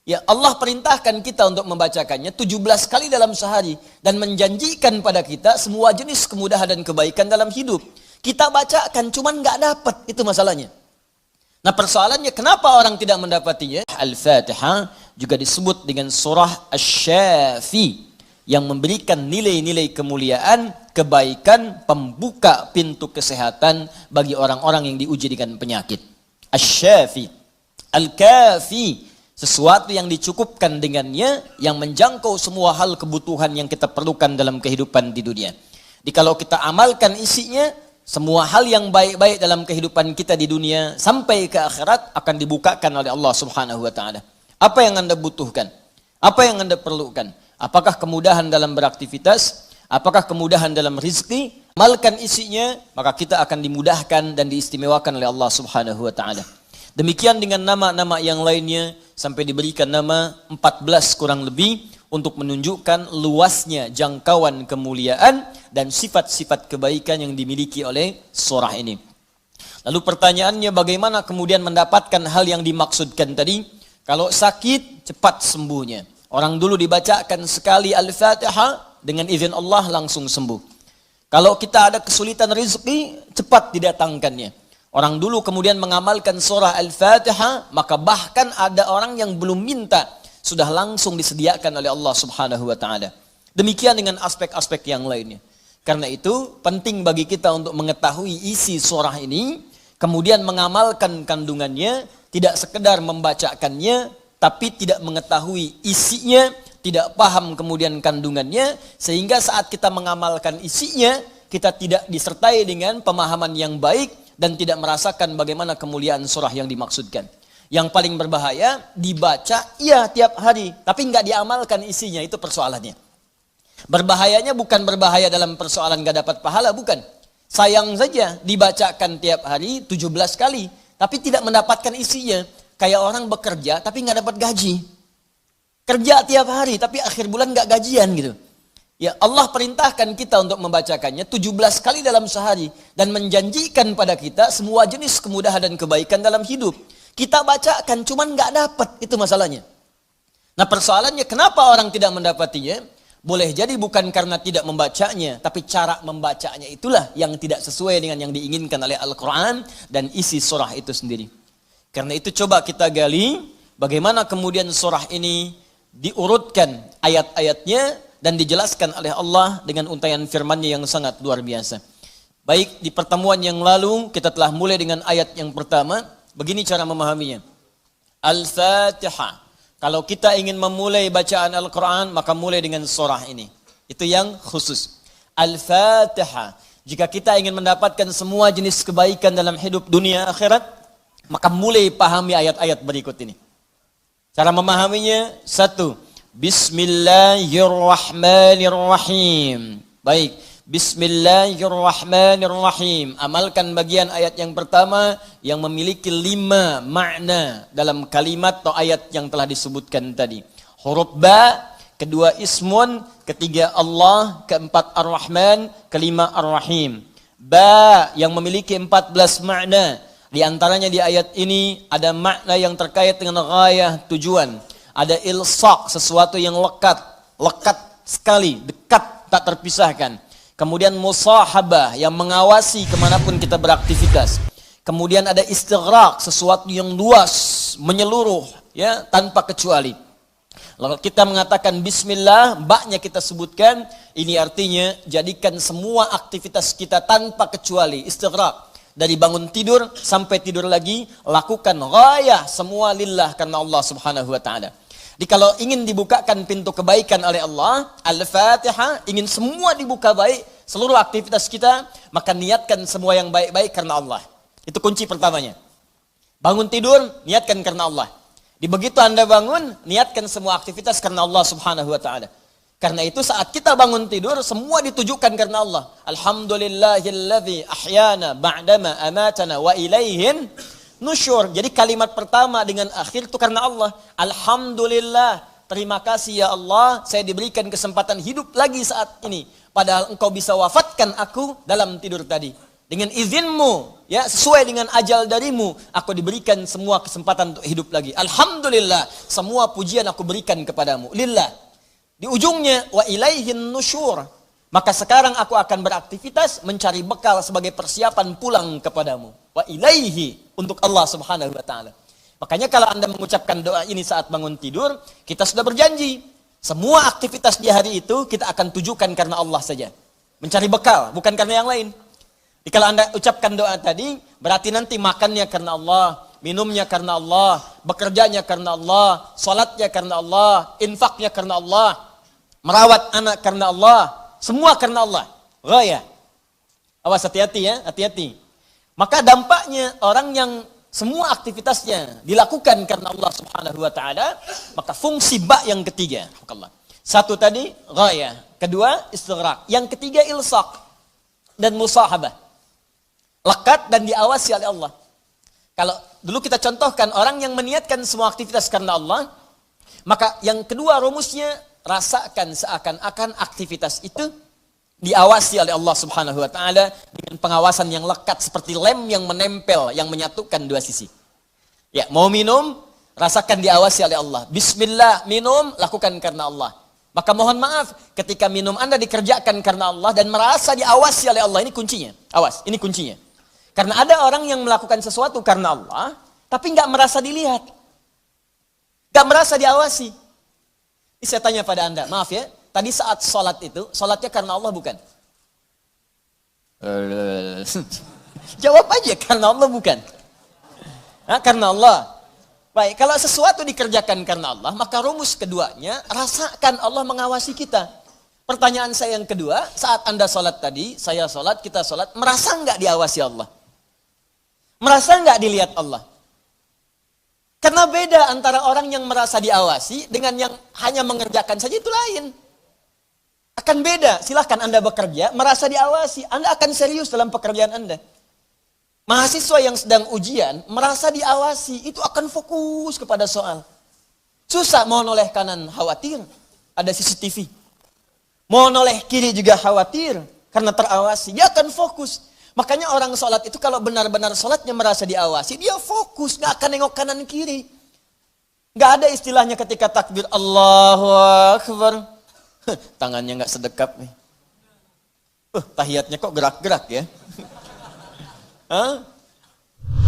Ya, Allah perintahkan kita untuk membacakannya 17 kali dalam sehari dan menjanjikan pada kita semua jenis kemudahan dan kebaikan dalam hidup. Kita bacakan cuman nggak dapat, itu masalahnya. Nah, persoalannya kenapa orang tidak mendapatinya? Al-Fatihah juga disebut dengan surah Asy-Syafi yang memberikan nilai-nilai kemuliaan, kebaikan, pembuka pintu kesehatan bagi orang-orang yang diuji dengan penyakit. Asy-Syafi, Al-Kafi, sesuatu yang dicukupkan dengannya, yang menjangkau semua hal kebutuhan yang kita perlukan dalam kehidupan di dunia. Jadi kalau kita amalkan isinya, semua hal yang baik-baik dalam kehidupan kita di dunia sampai ke akhirat akan dibukakan oleh Allah Subhanahu wa taala. Apa yang Anda butuhkan? Apa yang Anda perlukan? Apakah kemudahan dalam beraktivitas? Apakah kemudahan dalam rizki? Amalkan isinya, maka kita akan dimudahkan dan diistimewakan oleh Allah Subhanahu wa taala. Demikian dengan nama-nama yang lainnya sampai diberikan nama 14 kurang lebih untuk menunjukkan luasnya jangkauan kemuliaan dan sifat-sifat kebaikan yang dimiliki oleh surah ini. Lalu pertanyaannya, bagaimana kemudian mendapatkan hal yang dimaksudkan tadi? Kalau sakit, cepat sembuhnya. Orang dulu dibacakan sekali Al-Fatihah, dengan izin Allah langsung sembuh. Kalau kita ada kesulitan rezeki, cepat didatangkannya. Orang dulu kemudian mengamalkan surah Al-Fatihah, maka bahkan ada orang yang belum minta, sudah langsung disediakan oleh Allah Subhanahu wa taala. Demikian dengan aspek-aspek yang lainnya. Karena itu penting bagi kita untuk mengetahui isi surah ini, kemudian mengamalkan kandungannya, tidak sekedar membacakannya, tapi tidak mengetahui isinya, tidak paham kemudian kandungannya, sehingga saat kita mengamalkan isinya, kita tidak disertai dengan pemahaman yang baik, dan tidak merasakan bagaimana kemuliaan surah yang dimaksudkan. Yang paling berbahaya, dibaca iya tiap hari, tapi nggak diamalkan isinya, itu persoalannya. Berbahayanya bukan berbahaya dalam persoalan nggak dapat pahala, bukan. Sayang saja dibacakan tiap hari 17 kali, tapi tidak mendapatkan isinya. Kayak orang bekerja tapi nggak dapat gaji. Kerja tiap hari tapi akhir bulan nggak gajian gitu. Ya, Allah perintahkan kita untuk membacakannya 17 kali dalam sehari dan menjanjikan pada kita semua jenis kemudahan dan kebaikan dalam hidup. Kita bacakan cuman nggak dapat, itu masalahnya. Nah, persoalannya kenapa orang tidak mendapatinya? Boleh jadi bukan karena tidak membacanya, tapi cara membacanya itulah yang tidak sesuai dengan yang diinginkan oleh Al-Quran dan isi surah itu sendiri. Karena itu coba kita gali bagaimana kemudian surah ini diurutkan ayat-ayatnya dan dijelaskan oleh Allah dengan untaian firman-Nya yang sangat luar biasa. Baik, di pertemuan yang lalu kita telah mulai dengan ayat yang pertama. Begini cara memahaminya. Al-Fatihah. Kalau kita ingin memulai bacaan Al-Quran, maka mulai dengan surah ini. Itu yang khusus. Al-Fatihah. Jika kita ingin mendapatkan semua jenis kebaikan dalam hidup dunia akhirat, maka mulai pahami ayat-ayat berikut ini. Cara memahaminya, satu, Bismillahirrahmanirrahim. Baik, Bismillahirrahmanirrahim. Amalkan bagian ayat yang pertama yang memiliki 5 makna dalam kalimat atau ayat yang telah disebutkan tadi. Huruf ba, kedua ismun, ketiga Allah, keempat ar-Rahman, kelima ar-Rahim. Ba yang memiliki 14 makna. Di antaranya di ayat ini ada makna yang terkait dengan ghayah, tujuan. Ada ilsaq, sesuatu yang lekat sekali, dekat, tak terpisahkan. Kemudian musahabah, yang mengawasi kemanapun kita beraktivitas. Kemudian ada istighraq, sesuatu yang luas, menyeluruh, ya, tanpa kecuali. Lalu kita mengatakan bismillah, baknya kita sebutkan, ini artinya jadikan semua aktivitas kita tanpa kecuali, istighraq. Dari bangun tidur sampai tidur lagi, lakukan ghayah, semua lillah karena Allah Subhanahu wa taala. Jadi kalau ingin dibukakan pintu kebaikan oleh Allah, Al-Fatihah, ingin semua dibuka baik, seluruh aktivitas kita, maka niatkan semua yang baik-baik karena Allah. Itu kunci pertamanya. Bangun tidur, niatkan karena Allah. Di begitu Anda bangun, niatkan semua aktivitas karena Allah Subhanahu wa taala. Karena itu saat kita bangun tidur, semua ditujukan karena Allah. Alhamdulillahilladzi ahyana ba'dama amatana wa ilaihin nusyur. Jadi kalimat pertama dengan akhir itu karena Allah. Alhamdulillah, terima kasih ya Allah, saya diberikan kesempatan hidup lagi saat ini. Padahal engkau bisa wafatkan aku dalam tidur tadi. Dengan izinmu, ya, sesuai dengan ajal darimu, aku diberikan semua kesempatan untuk hidup lagi. Alhamdulillah, semua pujian aku berikan kepadamu. Lillah. Di ujungnya, wa ilaihin nusyur. Maka sekarang aku akan beraktivitas mencari bekal sebagai persiapan pulang kepadamu. Wa ilaihi, untuk Allah subhanahu wa ta'ala. Makanya kalau Anda mengucapkan doa ini saat bangun tidur, kita sudah berjanji. Semua aktivitas di hari itu kita akan tujukan karena Allah saja. Mencari bekal, bukan karena yang lain. Jadi kalau Anda ucapkan doa tadi, berarti nanti makannya karena Allah, minumnya karena Allah, bekerjanya karena Allah, salatnya karena Allah, infaknya karena Allah, merawat anak karena Allah, semua karena Allah. Ghaya. Awas, hati-hati ya, hati-hati. Maka dampaknya orang yang semua aktivitasnya dilakukan karena Allah subhanahu wa ta'ala, maka fungsi ba yang ketiga. Satu tadi, ghaya. Kedua, istighraq. Yang ketiga, ilsaq dan musahabah. Lekat dan diawasi oleh Allah. Kalau dulu kita contohkan orang yang meniatkan semua aktivitas karena Allah, maka yang kedua rumusnya, rasakan seakan-akan aktivitas itu diawasi oleh Allah subhanahu wa ta'ala dengan pengawasan yang lekat seperti lem yang menempel, yang menyatukan dua sisi. Ya, mau minum, rasakan diawasi oleh Allah. Bismillah, minum, lakukan karena Allah. Maka mohon maaf, ketika minum Anda dikerjakan karena Allah dan merasa diawasi oleh Allah, ini kuncinya. Awas, ini kuncinya. Karena ada orang yang melakukan sesuatu karena Allah, tapi nggak merasa dilihat. Nggak merasa diawasi. Ini saya tanya pada Anda, maaf ya, tadi saat sholat itu, sholatnya karena Allah bukan? Jawab aja, karena Allah bukan? Karena Allah. Baik, kalau sesuatu dikerjakan karena Allah, maka rumus keduanya, rasakan Allah mengawasi kita. Pertanyaan saya yang kedua, saat Anda sholat tadi, saya sholat, kita sholat, merasa nggak diawasi Allah? Merasa nggak dilihat Allah? Karena beda antara orang yang merasa diawasi dengan yang hanya mengerjakan saja, itu lain. Akan beda, silahkan Anda bekerja, merasa diawasi, Anda akan serius dalam pekerjaan Anda. Mahasiswa yang sedang ujian, merasa diawasi, itu akan fokus kepada soal. Susah, mau noleh kanan, khawatir, ada CCTV. Mau noleh kiri juga khawatir, karena terawasi, dia akan fokus. Makanya orang sholat itu kalau benar-benar sholatnya merasa diawasi, dia fokus, gak akan nengok kanan kiri. Gak ada istilahnya ketika takbir, Allahu Akbar. Tangannya gak sedekap nih. Tahiyatnya kok gerak-gerak ya.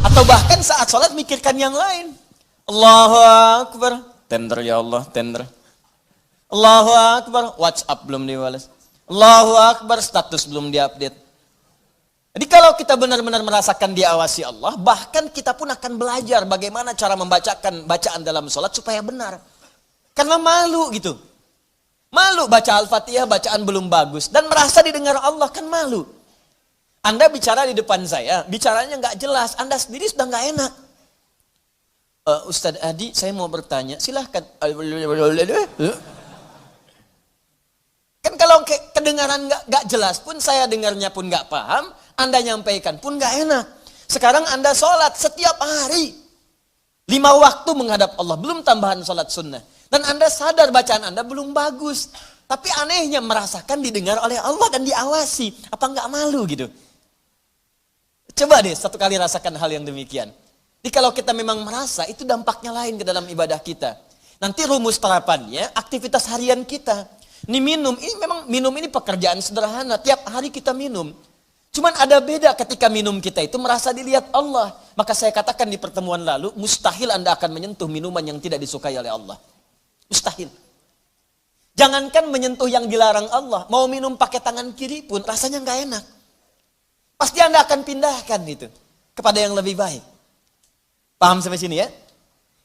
Atau bahkan saat sholat mikirkan yang lain. Allahu Akbar. Tender ya Allah, tender. Allahu Akbar, WhatsApp belum dibalas. Allahu Akbar, status belum diupdate. Jadi kalau kita benar-benar merasakan diawasi Allah, bahkan kita pun akan belajar bagaimana cara membacakan bacaan dalam sholat supaya benar. Karena malu gitu. Malu baca Al-Fatihah, bacaan belum bagus. Dan merasa didengar Allah, kan malu. Anda bicara di depan saya, bicaranya nggak jelas, Anda sendiri sudah nggak enak. Ustadz Adi, saya mau bertanya, silahkan. Kan kalau kedengaran nggak jelas pun, saya dengarnya pun nggak paham, Anda nyampaikan pun nggak enak. Sekarang Anda sholat setiap hari, 5 waktu menghadap Allah, belum tambahan sholat sunnah. Dan Anda sadar bacaan Anda belum bagus. Tapi anehnya merasakan didengar oleh Allah dan diawasi. Apa nggak malu gitu? Coba deh satu kali rasakan hal yang demikian. Jadi kalau kita memang merasa, itu dampaknya lain ke dalam ibadah kita. Nanti rumus terapannya, aktivitas harian kita. Ini minum, ini memang minum ini pekerjaan sederhana. Tiap hari kita minum. Cuman ada beda ketika minum kita itu merasa dilihat Allah. Maka saya katakan di pertemuan lalu, mustahil Anda akan menyentuh minuman yang tidak disukai oleh Allah. Mustahil. Jangankan menyentuh yang dilarang Allah, mau minum pakai tangan kiri pun rasanya nggak enak. Pasti Anda akan pindahkan itu kepada yang lebih baik. Paham sampai sini ya?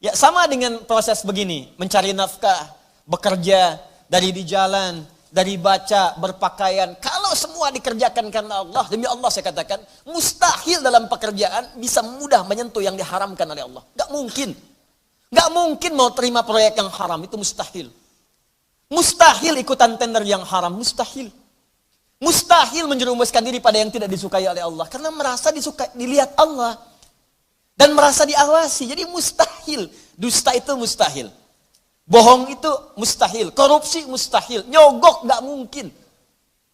Ya sama dengan proses begini, mencari nafkah, bekerja, dari di jalan, dari baca, berpakaian. Kalau semua dikerjakan karena Allah, demi Allah saya katakan, mustahil dalam pekerjaan bisa mudah menyentuh yang diharamkan oleh Allah. Gak mungkin. Gak mungkin mau terima proyek yang haram, itu mustahil. Mustahil ikutan tender yang haram, mustahil. Mustahil menjerumuskan diri pada yang tidak disukai oleh Allah. Karena merasa dilihat Allah. Dan merasa diawasi, jadi mustahil. Dusta itu mustahil. Bohong itu mustahil, korupsi mustahil, nyogok gak mungkin.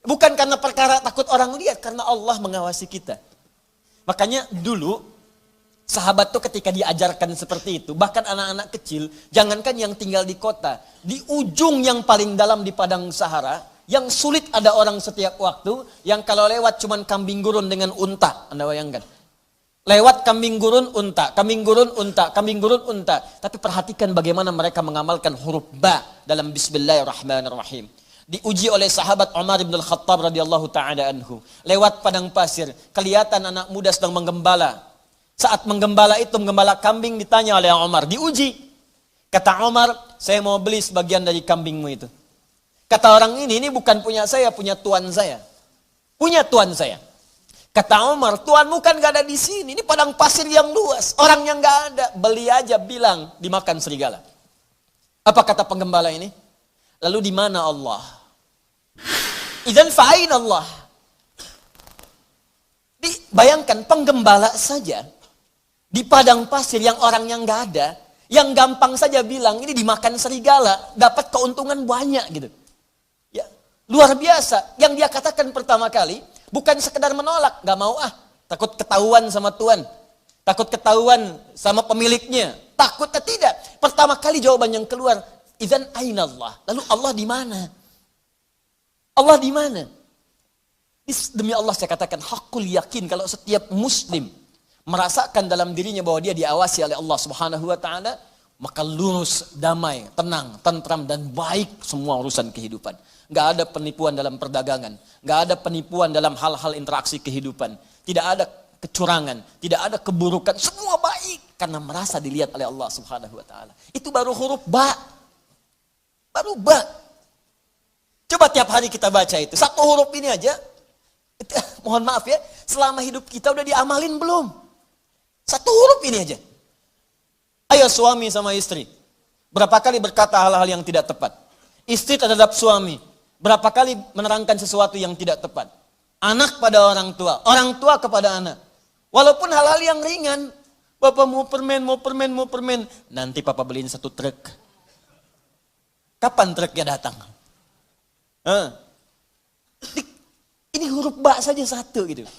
Bukan karena perkara takut orang lihat, karena Allah mengawasi kita. Makanya dulu, sahabat tuh ketika diajarkan seperti itu, bahkan anak-anak kecil, jangankan yang tinggal di kota, di ujung yang paling dalam di padang Sahara, yang sulit ada orang setiap waktu, yang kalau lewat cuman kambing gurun dengan unta, Anda bayangkan. Lewat kambing gurun, unta, kambing gurun, unta, kambing gurun, unta. Tapi perhatikan bagaimana mereka mengamalkan huruf ba dalam Bismillahirrahmanirrahim. Diuji oleh sahabat Umar bin Al-Khattab radhiyallahu ta'ala anhu. Lewat padang pasir, kelihatan anak muda sedang menggembala. Saat menggembala itu, menggembala kambing, ditanya oleh Umar, diuji. Kata Umar, saya mau beli sebagian dari kambingmu itu. Kata orang ini bukan punya saya, punya tuan saya. Punya tuan saya. Kata Umar, tuanmu kan gak ada di sini, ini padang pasir yang luas. Orang yang gak ada, beli aja, bilang dimakan serigala. Apa kata penggembala ini? Lalu di mana Allah? Idzan fa'ain Allah. Bayangkan penggembala saja di padang pasir yang orang yang nggak ada, yang gampang saja bilang ini dimakan serigala, dapat keuntungan banyak gitu. Ya, luar biasa. Yang dia katakan pertama kali bukan sekedar menolak, nggak mau takut ketahuan sama tuan, takut ketahuan sama pemiliknya, takutnya tidak. Pertama kali jawaban yang keluar, idzan aina Allah. Lalu Allah di mana? Allah di mana? Demi Allah saya katakan hakul yakin kalau setiap muslim merasakan dalam dirinya bahwa dia diawasi oleh Allah Subhanahu wa taala, maka lurus, damai, tenang, tentram dan baik semua urusan kehidupan. Enggak ada penipuan dalam perdagangan, enggak ada penipuan dalam hal-hal interaksi kehidupan. Tidak ada kecurangan, tidak ada keburukan, semua baik karena merasa dilihat oleh Allah Subhanahu wa taala. Itu baru huruf ba. Baru ba. Coba tiap hari kita baca itu. Satu huruf ini aja. Mohon maaf ya. Selama hidup kita udah diamalin belum? Satu huruf ini aja. Ayo suami sama istri. Berapa kali berkata hal-hal yang tidak tepat? Istri terhadap suami. Berapa kali menerangkan sesuatu yang tidak tepat? Anak pada orang tua. Orang tua kepada anak. Walaupun hal-hal yang ringan. Bapak mau permen. Nanti papa beliin satu truk. Kapan truknya datang? Ini huruf ba saja satu gitu.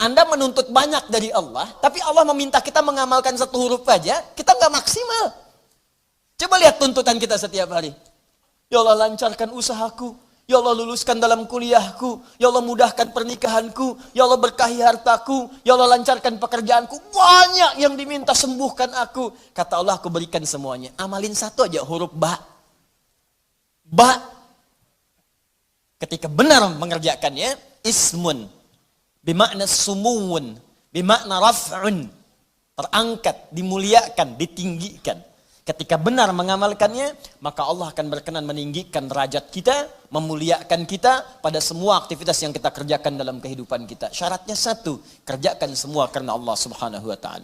Anda menuntut banyak dari Allah, tapi Allah meminta kita mengamalkan satu huruf aja, kita nggak maksimal. Coba lihat tuntutan kita setiap hari. Ya Allah lancarkan usahaku, ya Allah luluskan dalam kuliahku, ya Allah mudahkan pernikahanku, ya Allah berkahi hartaku, ya Allah lancarkan pekerjaanku. Banyak yang diminta, sembuhkan aku. Kata Allah, aku berikan semuanya. Amalin satu aja huruf ba. Ba. Ketika benar mengerjakannya, ismun, bimakna sumuun, bimakna raf'un, terangkat, dimuliakan, ditinggikan. Ketika benar mengamalkannya, maka Allah akan berkenan meninggikan derajat kita, memuliakan kita pada semua aktivitas yang kita kerjakan dalam kehidupan kita. Syaratnya satu, kerjakan semua karena Allah Subhanahu wa taala.